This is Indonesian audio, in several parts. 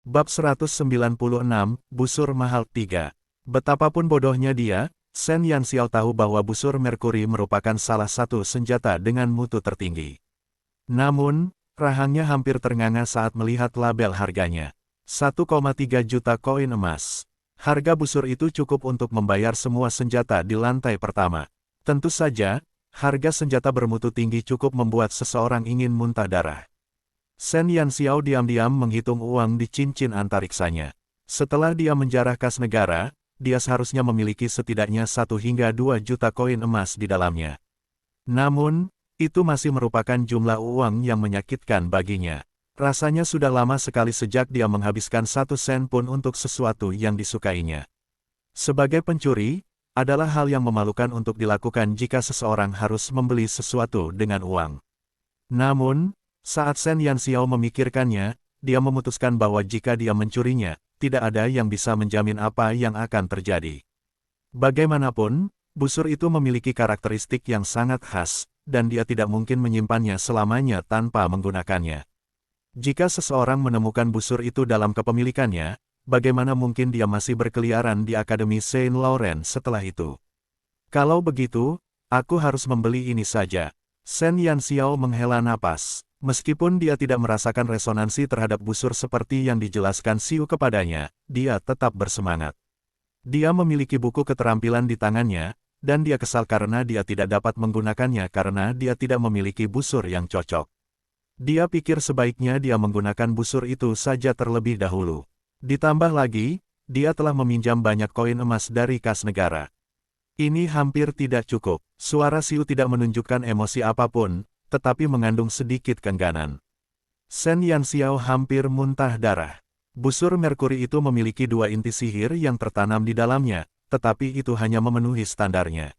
Bab 196, Busur Mahal 3. Betapapun bodohnya dia, Shen Yanxiao tahu bahwa busur Merkuri merupakan salah satu senjata dengan mutu tertinggi. Namun, rahangnya hampir ternganga saat melihat label harganya. 1,3 juta koin emas. Harga busur itu cukup untuk membayar semua senjata di lantai pertama. Tentu saja, harga senjata bermutu tinggi cukup membuat seseorang ingin muntah darah. Shen Yanxiao diam-diam menghitung uang di cincin antariksanya. Setelah dia menjarah kas negara, dia seharusnya memiliki setidaknya 1 hingga 2 juta koin emas di dalamnya. Namun, itu masih merupakan jumlah uang yang menyakitkan baginya. Rasanya sudah lama sekali sejak dia menghabiskan 1 sen pun untuk sesuatu yang disukainya. Sebagai pencuri, adalah hal yang memalukan untuk dilakukan jika seseorang harus membeli sesuatu dengan uang. Namun, saat Shen Yanxiao memikirkannya, dia memutuskan bahwa jika dia mencurinya, tidak ada yang bisa menjamin apa yang akan terjadi. Bagaimanapun, busur itu memiliki karakteristik yang sangat khas, dan dia tidak mungkin menyimpannya selamanya tanpa menggunakannya. Jika seseorang menemukan busur itu dalam kepemilikannya, bagaimana mungkin dia masih berkeliaran di Akademi Saint Laurent setelah itu? Kalau begitu, aku harus membeli ini saja. Shen Yanxiao menghela napas. Meskipun dia tidak merasakan resonansi terhadap busur seperti yang dijelaskan Xiu kepadanya, dia tetap bersemangat. Dia memiliki buku keterampilan di tangannya, dan dia kesal karena dia tidak dapat menggunakannya karena dia tidak memiliki busur yang cocok. Dia pikir sebaiknya dia menggunakan busur itu saja terlebih dahulu. Ditambah lagi, dia telah meminjam banyak koin emas dari kas negara. Ini hampir tidak cukup. Suara Xiu tidak menunjukkan emosi apapun, tetapi mengandung sedikit keengganan. Shen Yanxiao hampir muntah darah. Busur Merkuri itu memiliki 2 inti sihir yang tertanam di dalamnya, tetapi itu hanya memenuhi standarnya.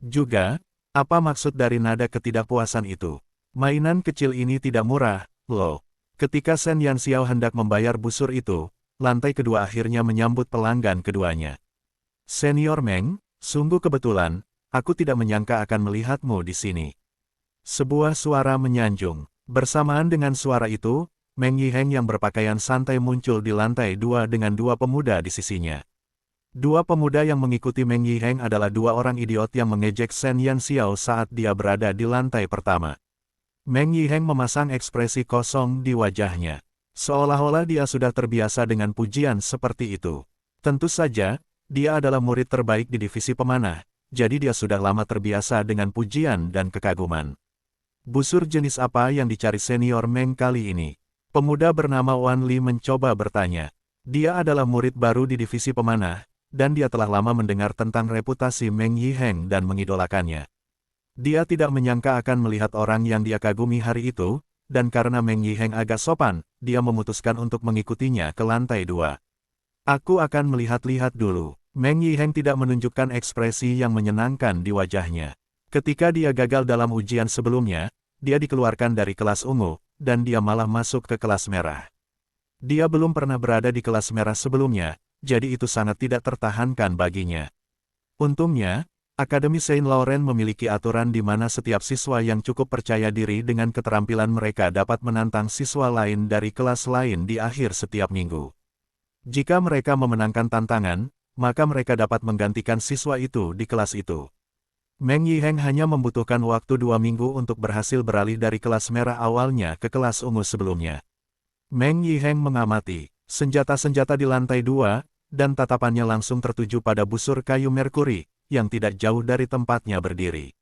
Juga, apa maksud dari nada ketidakpuasan itu? Mainan kecil ini tidak murah, loh. Ketika Shen Yanxiao hendak membayar busur itu, lantai kedua akhirnya menyambut pelanggan keduanya. Senior Meng, sungguh kebetulan, aku tidak menyangka akan melihatmu di sini. Sebuah suara menyanjung. Bersamaan dengan suara itu, Meng Yiheng yang berpakaian santai muncul di lantai 2 dengan 2 pemuda di sisinya. 2 pemuda yang mengikuti Meng Yiheng adalah 2 orang idiot yang mengejek Shen Yanxiao saat dia berada di lantai pertama. Meng Yiheng memasang ekspresi kosong di wajahnya. Seolah-olah dia sudah terbiasa dengan pujian seperti itu. Tentu saja, dia adalah murid terbaik di divisi pemanah, jadi dia sudah lama terbiasa dengan pujian dan kekaguman. Busur jenis apa yang dicari senior Meng kali ini? Pemuda bernama Wan Li mencoba bertanya. Dia adalah murid baru di divisi pemanah, dan dia telah lama mendengar tentang reputasi Meng Yiheng dan mengidolakannya. Dia tidak menyangka akan melihat orang yang dia kagumi hari itu, dan karena Meng Yiheng agak sopan, dia memutuskan untuk mengikutinya ke lantai 2. Aku akan melihat-lihat dulu. Meng Yiheng tidak menunjukkan ekspresi yang menyenangkan di wajahnya. Ketika dia gagal dalam ujian sebelumnya, dia dikeluarkan dari kelas ungu, dan dia malah masuk ke kelas merah. Dia belum pernah berada di kelas merah sebelumnya, jadi itu sangat tidak tertahankan baginya. Untungnya, Akademi Saint Laurent memiliki aturan di mana setiap siswa yang cukup percaya diri dengan keterampilan mereka dapat menantang siswa lain dari kelas lain di akhir setiap minggu. Jika mereka memenangkan tantangan, maka mereka dapat menggantikan siswa itu di kelas itu. Meng Yiheng hanya membutuhkan waktu 2 minggu untuk berhasil beralih dari kelas merah awalnya ke kelas ungu sebelumnya. Meng Yiheng mengamati senjata-senjata di lantai 2, dan tatapannya langsung tertuju pada busur kayu Merkuri, yang tidak jauh dari tempatnya berdiri.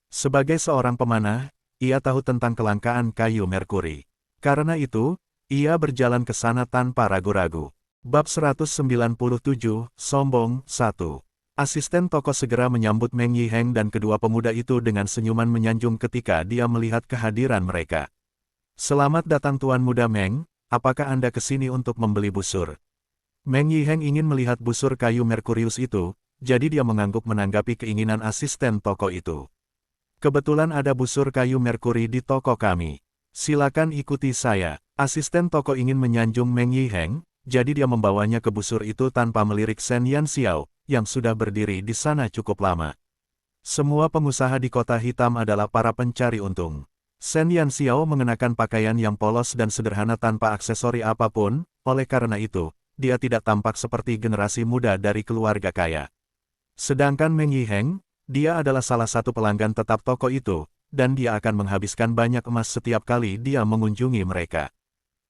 Sebagai seorang pemanah, ia tahu tentang kelangkaan kayu Merkuri. Karena itu, ia berjalan ke sana tanpa ragu-ragu. Bab 197, Sombong 1. Asisten toko segera menyambut Meng Yiheng dan kedua pemuda itu dengan senyuman menyanjung ketika dia melihat kehadiran mereka. Selamat datang Tuan Muda Meng, apakah Anda ke sini untuk membeli busur? Meng Yiheng ingin melihat busur kayu Merkurius itu, jadi dia mengangguk menanggapi keinginan asisten toko itu. Kebetulan ada busur kayu Merkuri di toko kami. Silakan ikuti saya. Asisten toko ingin menyanjung Meng Yiheng, jadi dia membawanya ke busur itu tanpa melirik Shen Yanxiao, yang sudah berdiri di sana cukup lama. Semua pengusaha di kota hitam adalah para pencari untung. Shen Yanxiao mengenakan pakaian yang polos dan sederhana tanpa aksesori apapun, oleh karena itu, dia tidak tampak seperti generasi muda dari keluarga kaya. Sedangkan Meng Yiheng, dia adalah salah satu pelanggan tetap toko itu, dan dia akan menghabiskan banyak emas setiap kali dia mengunjungi mereka.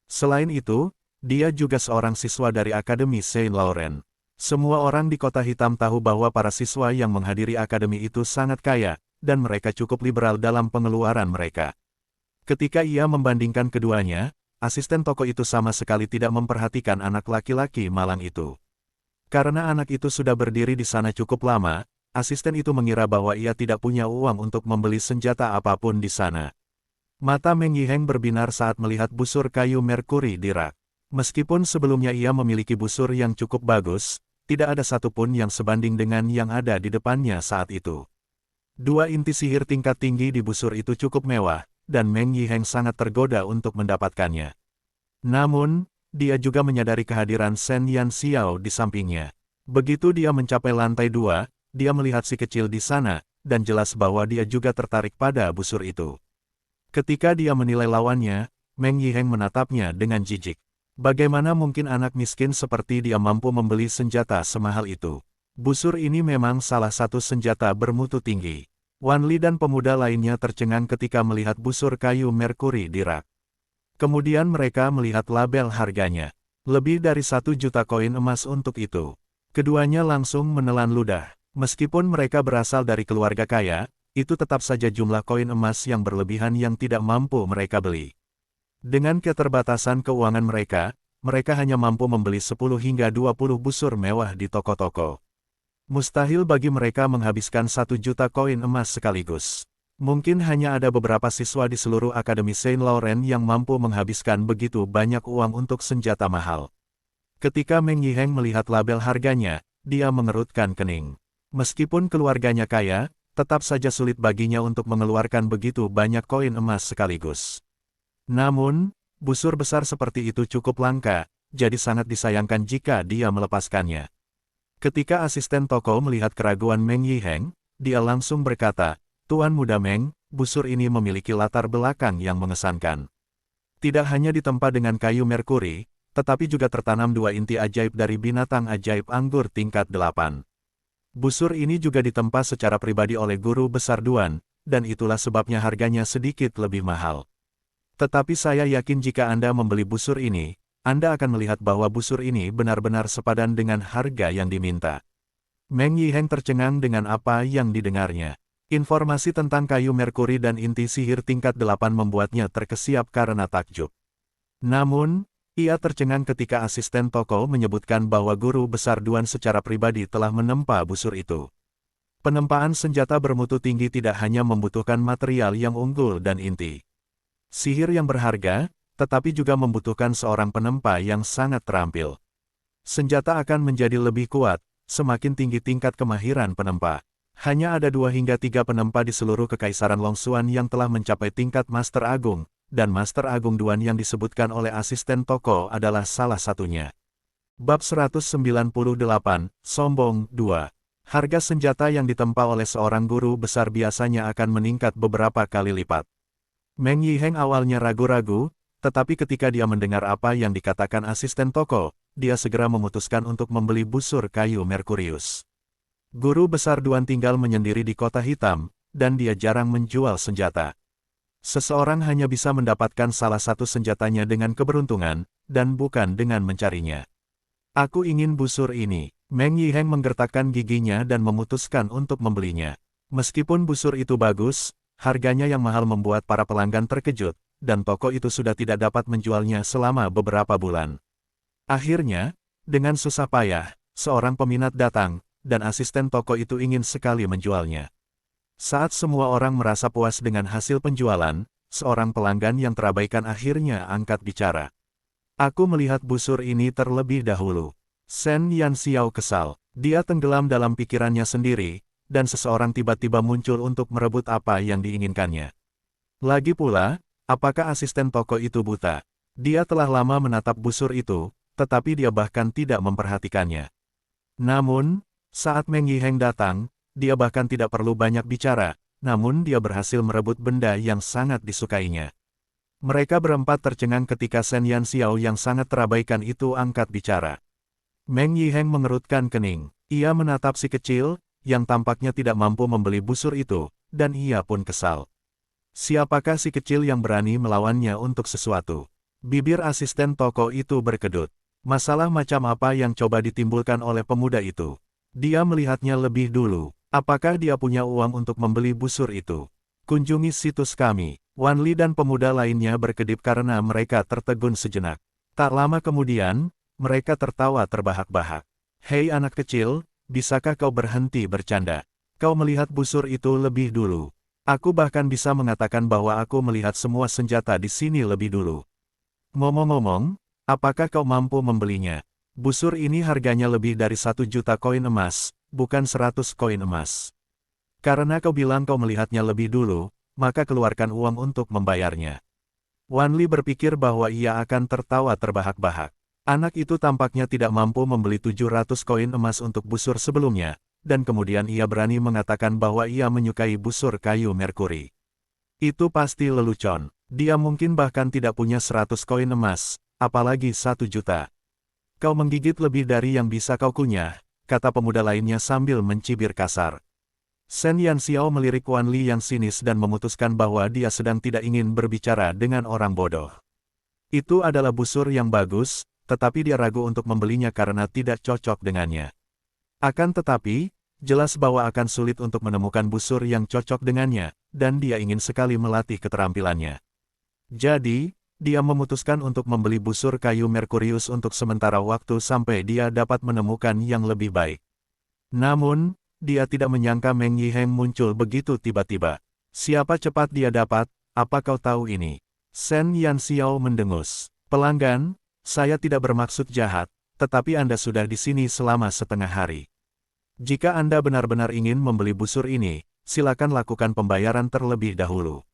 Selain itu, dia juga seorang siswa dari Akademi Saint Laurent. Semua orang di Kota Hitam tahu bahwa para siswa yang menghadiri akademi itu sangat kaya, dan mereka cukup liberal dalam pengeluaran mereka. Ketika ia membandingkan keduanya, asisten toko itu sama sekali tidak memperhatikan anak laki-laki malang itu. Karena anak itu sudah berdiri di sana cukup lama, asisten itu mengira bahwa ia tidak punya uang untuk membeli senjata apapun di sana. Mata Meng Yiheng berbinar saat melihat busur kayu merkuri di rak. Meskipun sebelumnya ia memiliki busur yang cukup bagus, tidak ada satupun yang sebanding dengan yang ada di depannya saat itu. Dua inti sihir tingkat tinggi di busur itu cukup mewah, dan Meng Yiheng sangat tergoda untuk mendapatkannya. Namun, dia juga menyadari kehadiran Shen Yanxiao di sampingnya. Begitu dia mencapai lantai 2, dia melihat si kecil di sana, dan jelas bahwa dia juga tertarik pada busur itu. Ketika dia menilai lawannya, Meng Yiheng menatapnya dengan jijik. Bagaimana mungkin anak miskin seperti dia mampu membeli senjata semahal itu? Busur ini memang salah satu senjata bermutu tinggi. Wan Li dan pemuda lainnya tercengang ketika melihat busur kayu merkuri di rak. Kemudian mereka melihat label harganya. Lebih dari 1 juta koin emas untuk itu. Keduanya langsung menelan ludah. Meskipun mereka berasal dari keluarga kaya, itu tetap saja jumlah koin emas yang berlebihan yang tidak mampu mereka beli. Dengan keterbatasan keuangan mereka, mereka hanya mampu membeli 10 hingga 20 busur mewah di toko-toko. Mustahil bagi mereka menghabiskan 1 juta koin emas sekaligus. Mungkin hanya ada beberapa siswa di seluruh Akademi Saint Laurent yang mampu menghabiskan begitu banyak uang untuk senjata mahal. Ketika Meng Yiheng melihat label harganya, dia mengerutkan kening. Meskipun keluarganya kaya, tetap saja sulit baginya untuk mengeluarkan begitu banyak koin emas sekaligus. Namun, busur besar seperti itu cukup langka, jadi sangat disayangkan jika dia melepaskannya. Ketika asisten toko melihat keraguan Meng Yiheng, dia langsung berkata, "Tuan Muda Meng, busur ini memiliki latar belakang yang mengesankan. Tidak hanya ditempa dengan kayu merkuri, tetapi juga tertanam 2 inti ajaib dari binatang ajaib anggur tingkat 8. Busur ini juga ditempa secara pribadi oleh guru besar Duan, dan itulah sebabnya harganya sedikit lebih mahal. Tetapi saya yakin jika Anda membeli busur ini, Anda akan melihat bahwa busur ini benar-benar sepadan dengan harga yang diminta." Meng Yiheng tercengang dengan apa yang didengarnya. Informasi tentang kayu merkuri dan inti sihir tingkat 8 membuatnya terkesiap karena takjub. Namun, ia tercengang ketika asisten toko menyebutkan bahwa guru besar Duan secara pribadi telah menempa busur itu. Penempaan senjata bermutu tinggi tidak hanya membutuhkan material yang unggul dan inti sihir yang berharga, tetapi juga membutuhkan seorang penempa yang sangat terampil. Senjata akan menjadi lebih kuat, semakin tinggi tingkat kemahiran penempa. Hanya ada 2 hingga 3 penempa di seluruh Kekaisaran Longxuan yang telah mencapai tingkat Master Agung, dan Master Agung Duan yang disebutkan oleh asisten toko adalah salah satunya. Bab 198, Sombong 2. Harga senjata yang ditempa oleh seorang guru besar biasanya akan meningkat beberapa kali lipat. Meng Yiheng awalnya ragu-ragu, tetapi ketika dia mendengar apa yang dikatakan asisten toko, dia segera memutuskan untuk membeli busur kayu Merkurius. Guru besar Duan tinggal menyendiri di Kota Hitam, dan dia jarang menjual senjata. Seseorang hanya bisa mendapatkan salah satu senjatanya dengan keberuntungan, dan bukan dengan mencarinya. "Aku ingin busur ini." Meng Yiheng menggertakkan giginya dan memutuskan untuk membelinya. Meskipun busur itu bagus, harganya yang mahal membuat para pelanggan terkejut, dan toko itu sudah tidak dapat menjualnya selama beberapa bulan. Akhirnya, dengan susah payah, seorang peminat datang, dan asisten toko itu ingin sekali menjualnya. Saat semua orang merasa puas dengan hasil penjualan, seorang pelanggan yang terabaikan akhirnya angkat bicara. "Aku melihat busur ini terlebih dahulu." Shen Yanxiao kesal. Dia tenggelam dalam pikirannya sendiri, dan seseorang tiba-tiba muncul untuk merebut apa yang diinginkannya. Lagi pula, apakah asisten toko itu buta? Dia telah lama menatap busur itu, tetapi dia bahkan tidak memperhatikannya. Namun, saat Meng Yiheng datang, dia bahkan tidak perlu banyak bicara, namun dia berhasil merebut benda yang sangat disukainya. Mereka berempat tercengang ketika Shen Yanxiao yang sangat terabaikan itu angkat bicara. Meng Yiheng mengerutkan kening. Ia menatap si kecil, yang tampaknya tidak mampu membeli busur itu, dan ia pun kesal. Siapakah si kecil yang berani melawannya untuk sesuatu? Bibir asisten toko itu berkedut. Masalah macam apa yang coba ditimbulkan oleh pemuda itu? Dia melihatnya lebih dulu. Apakah dia punya uang untuk membeli busur itu? Kunjungi situs kami. Wan Li dan pemuda lainnya berkedip karena mereka tertegun sejenak. Tak lama kemudian, mereka tertawa terbahak-bahak. Hei anak kecil, bisakah kau berhenti bercanda? Kau melihat busur itu lebih dulu. Aku bahkan bisa mengatakan bahwa aku melihat semua senjata di sini lebih dulu. Ngomong-ngomong, apakah kau mampu membelinya? Busur ini harganya lebih dari 1 juta koin emas, bukan 100 koin emas. Karena kau bilang kau melihatnya lebih dulu, maka keluarkan uang untuk membayarnya. Wan Li berpikir bahwa ia akan tertawa terbahak-bahak. Anak itu tampaknya tidak mampu membeli 700 koin emas untuk busur sebelumnya, dan kemudian ia berani mengatakan bahwa ia menyukai busur kayu merkuri. Itu pasti lelucon. Dia mungkin bahkan tidak punya 100 koin emas, apalagi 1 juta. Kau menggigit lebih dari yang bisa kau kunyah, kata pemuda lainnya sambil mencibir kasar. Shen Yanxiao melirik Wan Li yang sinis dan memutuskan bahwa dia sedang tidak ingin berbicara dengan orang bodoh. Itu adalah busur yang bagus, tetapi dia ragu untuk membelinya karena tidak cocok dengannya. Akan tetapi, jelas bahwa akan sulit untuk menemukan busur yang cocok dengannya, dan dia ingin sekali melatih keterampilannya. Jadi, dia memutuskan untuk membeli busur kayu Merkurius untuk sementara waktu sampai dia dapat menemukan yang lebih baik. Namun, dia tidak menyangka Meng Yiheng muncul begitu tiba-tiba. Siapa cepat dia dapat, apa kau tahu ini? Shen Yanxiao mendengus. Pelanggan, saya tidak bermaksud jahat, tetapi Anda sudah di sini selama setengah hari. Jika Anda benar-benar ingin membeli busur ini, silakan lakukan pembayaran terlebih dahulu.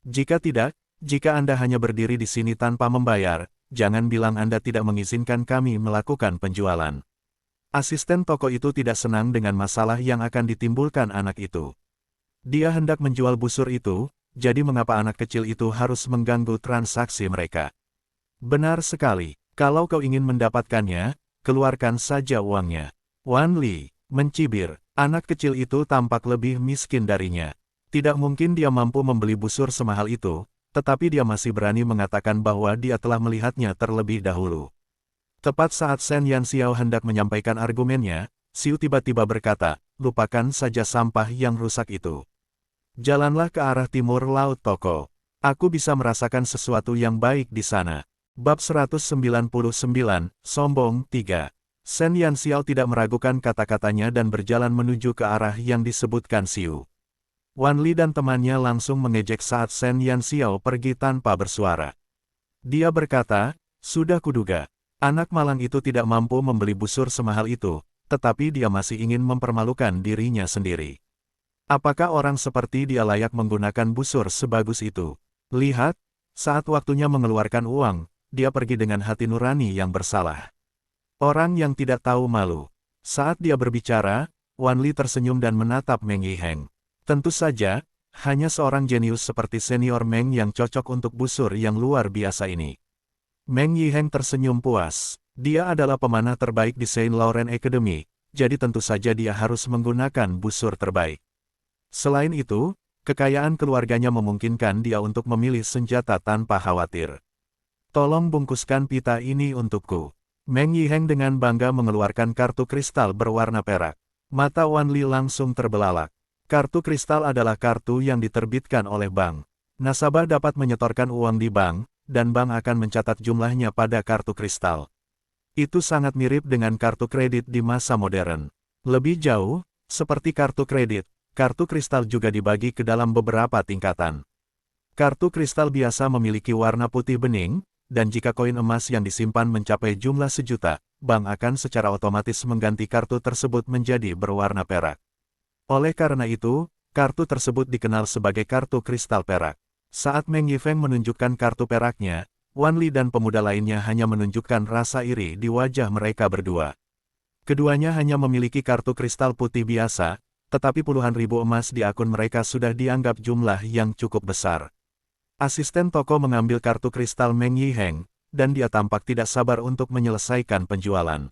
Jika tidak, jika Anda hanya berdiri di sini tanpa membayar, jangan bilang Anda tidak mengizinkan kami melakukan penjualan. Asisten toko itu tidak senang dengan masalah yang akan ditimbulkan anak itu. Dia hendak menjual busur itu, jadi mengapa anak kecil itu harus mengganggu transaksi mereka? Benar sekali, kalau kau ingin mendapatkannya, keluarkan saja uangnya. Wan Li mencibir, anak kecil itu tampak lebih miskin darinya. Tidak mungkin dia mampu membeli busur semahal itu, tetapi dia masih berani mengatakan bahwa dia telah melihatnya terlebih dahulu. Tepat saat Shen Yanxiao hendak menyampaikan argumennya, Xiu tiba-tiba berkata, lupakan saja sampah yang rusak itu. Jalanlah ke arah timur laut toko. Aku bisa merasakan sesuatu yang baik di sana. Bab 199, Sombong 3. Shen Yanxiao tidak meragukan kata-katanya dan berjalan menuju ke arah yang disebutkan Xiu. Wan Li dan temannya langsung mengejek saat Shen Yanxiao pergi tanpa bersuara. Dia berkata, sudah kuduga, anak malang itu tidak mampu membeli busur semahal itu, tetapi dia masih ingin mempermalukan dirinya sendiri. Apakah orang seperti dia layak menggunakan busur sebagus itu? Lihat, saat waktunya mengeluarkan uang, dia pergi dengan hati nurani yang bersalah. Orang yang tidak tahu malu. Saat dia berbicara, Wan Li tersenyum dan menatap Meng Yiheng. Tentu saja, hanya seorang jenius seperti senior Meng yang cocok untuk busur yang luar biasa ini. Meng Yiheng tersenyum puas. Dia adalah pemanah terbaik di Saint Laurent Academy, jadi tentu saja dia harus menggunakan busur terbaik. Selain itu, kekayaan keluarganya memungkinkan dia untuk memilih senjata tanpa khawatir. Tolong bungkuskan pita ini untukku. Meng Yiheng dengan bangga mengeluarkan kartu kristal berwarna perak. Mata Wan Li langsung terbelalak. Kartu kristal adalah kartu yang diterbitkan oleh bank. Nasabah dapat menyetorkan uang di bank, dan bank akan mencatat jumlahnya pada kartu kristal. Itu sangat mirip dengan kartu kredit di masa modern. Lebih jauh, seperti kartu kredit, kartu kristal juga dibagi ke dalam beberapa tingkatan. Kartu kristal biasa memiliki warna putih bening, dan jika koin emas yang disimpan mencapai jumlah 1 juta, bank akan secara otomatis mengganti kartu tersebut menjadi berwarna perak. Oleh karena itu, kartu tersebut dikenal sebagai kartu kristal perak. Saat Meng Yifeng menunjukkan kartu peraknya, Wan Li dan pemuda lainnya hanya menunjukkan rasa iri di wajah mereka berdua. Keduanya hanya memiliki kartu kristal putih biasa, tetapi puluhan ribu emas di akun mereka sudah dianggap jumlah yang cukup besar. Asisten toko mengambil kartu kristal Meng Yiheng, dan dia tampak tidak sabar untuk menyelesaikan penjualan.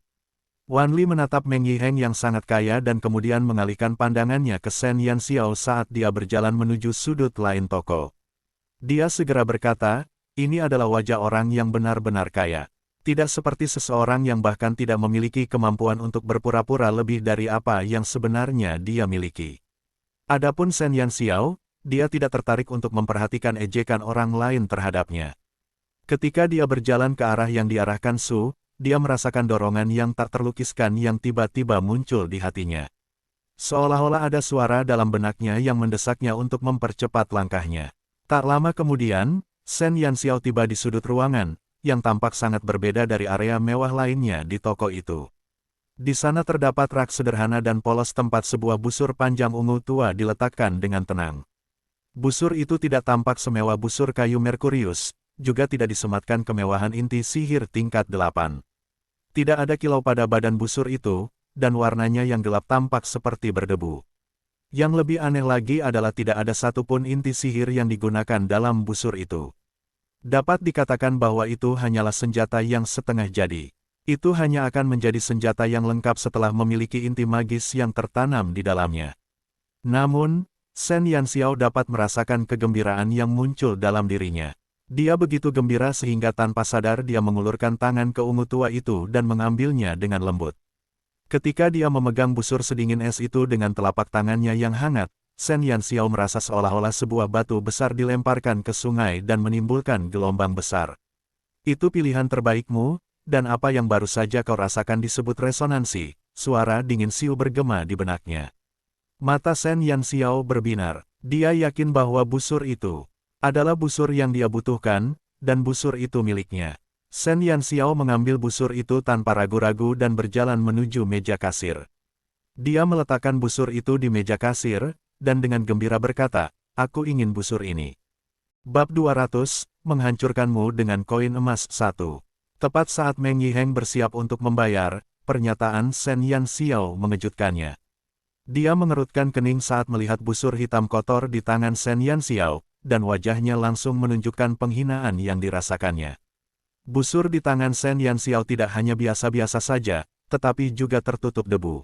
Wan Li menatap Meng Yiheng yang sangat kaya dan kemudian mengalihkan pandangannya ke Shen Yanxiao saat dia berjalan menuju sudut lain toko. Dia segera berkata, ini adalah wajah orang yang benar-benar kaya. Tidak seperti seseorang yang bahkan tidak memiliki kemampuan untuk berpura-pura lebih dari apa yang sebenarnya dia miliki. Adapun Shen Yanxiao, dia tidak tertarik untuk memperhatikan ejekan orang lain terhadapnya. Ketika dia berjalan ke arah yang diarahkan Su, dia merasakan dorongan yang tak terlukiskan yang tiba-tiba muncul di hatinya. Seolah-olah ada suara dalam benaknya yang mendesaknya untuk mempercepat langkahnya. Tak lama kemudian, Shen Yanxiao tiba di sudut ruangan, yang tampak sangat berbeda dari area mewah lainnya di toko itu. Di sana terdapat rak sederhana dan polos tempat sebuah busur panjang ungu tua diletakkan dengan tenang. Busur itu tidak tampak semewah busur kayu Merkurius, juga tidak disematkan kemewahan inti sihir tingkat 8. Tidak ada kilau pada badan busur itu, dan warnanya yang gelap tampak seperti berdebu. Yang lebih aneh lagi adalah tidak ada satupun inti sihir yang digunakan dalam busur itu. Dapat dikatakan bahwa itu hanyalah senjata yang setengah jadi. Itu hanya akan menjadi senjata yang lengkap setelah memiliki inti magis yang tertanam di dalamnya. Namun, Shen Yanxiao dapat merasakan kegembiraan yang muncul dalam dirinya. Dia begitu gembira sehingga tanpa sadar dia mengulurkan tangan ke ungu tua itu dan mengambilnya dengan lembut. Ketika dia memegang busur sedingin es itu dengan telapak tangannya yang hangat, Shen Yanxiao merasa seolah-olah sebuah batu besar dilemparkan ke sungai dan menimbulkan gelombang besar. Itu pilihan terbaikmu, dan apa yang baru saja kau rasakan disebut resonansi, suara dingin Siu bergema di benaknya. Mata Shen Yanxiao berbinar, dia yakin bahwa busur itu adalah busur yang dia butuhkan, dan busur itu miliknya. Shen Yanxiao mengambil busur itu tanpa ragu-ragu dan berjalan menuju meja kasir. Dia meletakkan busur itu di meja kasir, dan dengan gembira berkata, aku ingin busur ini. Bab 200, menghancurkanmu dengan koin emas 1. Tepat saat Meng Yiheng bersiap untuk membayar, pernyataan Shen Yanxiao mengejutkannya. Dia mengerutkan kening saat melihat busur hitam kotor di tangan Shen Yanxiao, dan wajahnya langsung menunjukkan penghinaan yang dirasakannya. Busur di tangan Shen Yanxiao tidak hanya biasa-biasa saja, tetapi juga tertutup debu.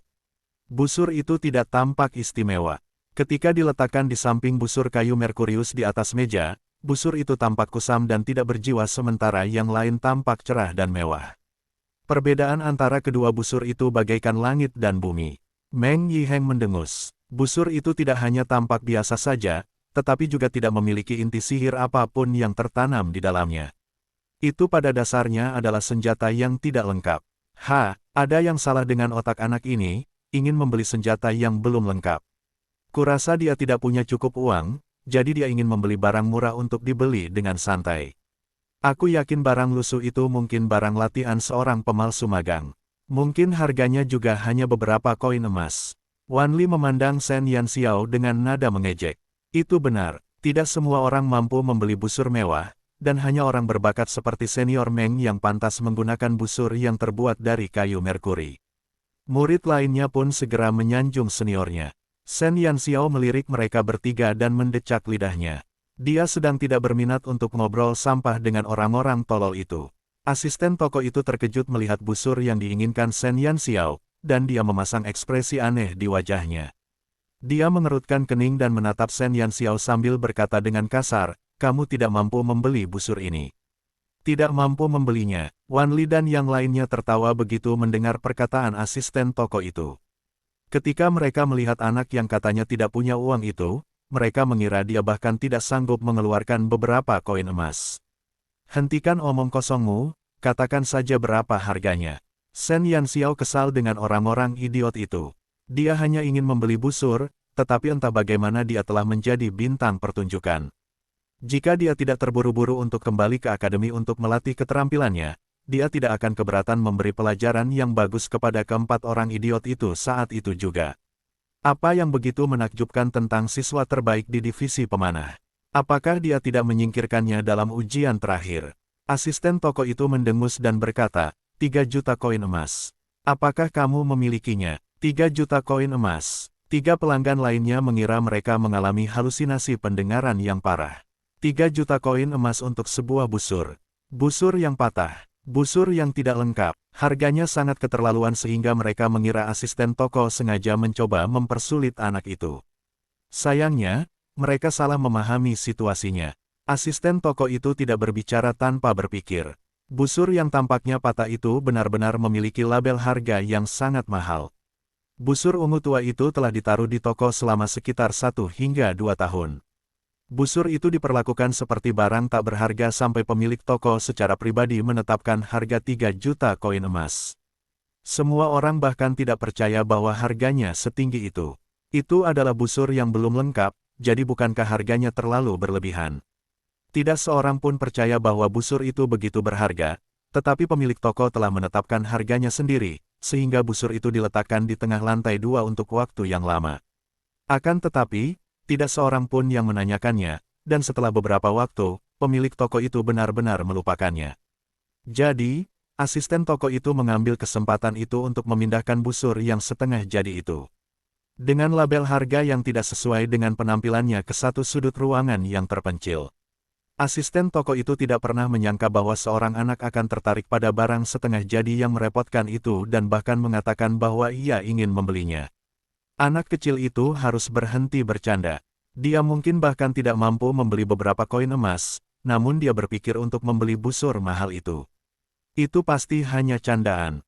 Busur itu tidak tampak istimewa. Ketika diletakkan di samping busur kayu Merkurius di atas meja, busur itu tampak kusam dan tidak berjiwa sementara yang lain tampak cerah dan mewah. Perbedaan antara kedua busur itu bagaikan langit dan bumi. Meng Yiheng mendengus. Busur itu tidak hanya tampak biasa saja, tetapi juga tidak memiliki inti sihir apapun yang tertanam di dalamnya. Itu pada dasarnya adalah senjata yang tidak lengkap. Ada yang salah dengan otak anak ini, ingin membeli senjata yang belum lengkap. Kurasa dia tidak punya cukup uang, jadi dia ingin membeli barang murah untuk dibeli dengan santai. Aku yakin barang lusuh itu mungkin barang latihan seorang pemalsu magang. Mungkin harganya juga hanya beberapa koin emas. Wan Li memandang Shen Yanxiao dengan nada mengejek. Itu benar, tidak semua orang mampu membeli busur mewah, dan hanya orang berbakat seperti senior Meng yang pantas menggunakan busur yang terbuat dari kayu Merkuri. Murid lainnya pun segera menyanjung seniornya. Shen Yanxiao melirik mereka bertiga dan mendecak lidahnya. Dia sedang tidak berminat untuk ngobrol sampah dengan orang-orang tolol itu. Asisten toko itu terkejut melihat busur yang diinginkan Shen Yanxiao, dan dia memasang ekspresi aneh di wajahnya. Dia mengerutkan kening dan menatap Shen Yanxiao sambil berkata dengan kasar, kamu tidak mampu membeli busur ini. Tidak mampu membelinya. Wan Li dan yang lainnya tertawa begitu mendengar perkataan asisten toko itu. Ketika mereka melihat anak yang katanya tidak punya uang itu, mereka mengira dia bahkan tidak sanggup mengeluarkan beberapa koin emas. Hentikan omong kosongmu, katakan saja berapa harganya. Shen Yanxiao kesal dengan orang-orang idiot itu. Dia hanya ingin membeli busur, tetapi entah bagaimana dia telah menjadi bintang pertunjukan. Jika dia tidak terburu-buru untuk kembali ke akademi untuk melatih keterampilannya, dia tidak akan keberatan memberi pelajaran yang bagus kepada keempat orang idiot itu saat itu juga. Apa yang begitu menakjubkan tentang siswa terbaik di divisi pemanah? Apakah dia tidak menyingkirkannya dalam ujian terakhir? Asisten toko itu mendengus dan berkata, 3 juta koin emas. Apakah kamu memilikinya? 3 juta koin emas. 3 pelanggan lainnya mengira mereka mengalami halusinasi pendengaran yang parah. 3 juta koin emas untuk sebuah busur. Busur yang patah. Busur yang tidak lengkap. Harganya sangat keterlaluan sehingga mereka mengira asisten toko sengaja mencoba mempersulit anak itu. Sayangnya, mereka salah memahami situasinya. Asisten toko itu tidak berbicara tanpa berpikir. Busur yang tampaknya patah itu benar-benar memiliki label harga yang sangat mahal. Busur ungu tua itu telah ditaruh di toko selama sekitar 1 hingga 2 tahun. Busur itu diperlakukan seperti barang tak berharga sampai pemilik toko secara pribadi menetapkan harga 3 juta koin emas. Semua orang bahkan tidak percaya bahwa harganya setinggi itu. Itu adalah busur yang belum lengkap, jadi bukankah harganya terlalu berlebihan? Tidak seorang pun percaya bahwa busur itu begitu berharga, tetapi pemilik toko telah menetapkan harganya sendiri, sehingga busur itu diletakkan di tengah lantai 2 untuk waktu yang lama. Akan tetapi, tidak seorang pun yang menanyakannya, dan setelah beberapa waktu, pemilik toko itu benar-benar melupakannya. Jadi, asisten toko itu mengambil kesempatan itu untuk memindahkan busur yang setengah jadi itu. Dengan label harga yang tidak sesuai dengan penampilannya ke satu sudut ruangan yang terpencil. Asisten toko itu tidak pernah menyangka bahwa seorang anak akan tertarik pada barang setengah jadi yang merepotkan itu dan bahkan mengatakan bahwa ia ingin membelinya. Anak kecil itu harus berhenti bercanda. Dia mungkin bahkan tidak mampu membeli beberapa koin emas, namun dia berpikir untuk membeli busur mahal itu. Itu pasti hanya candaan.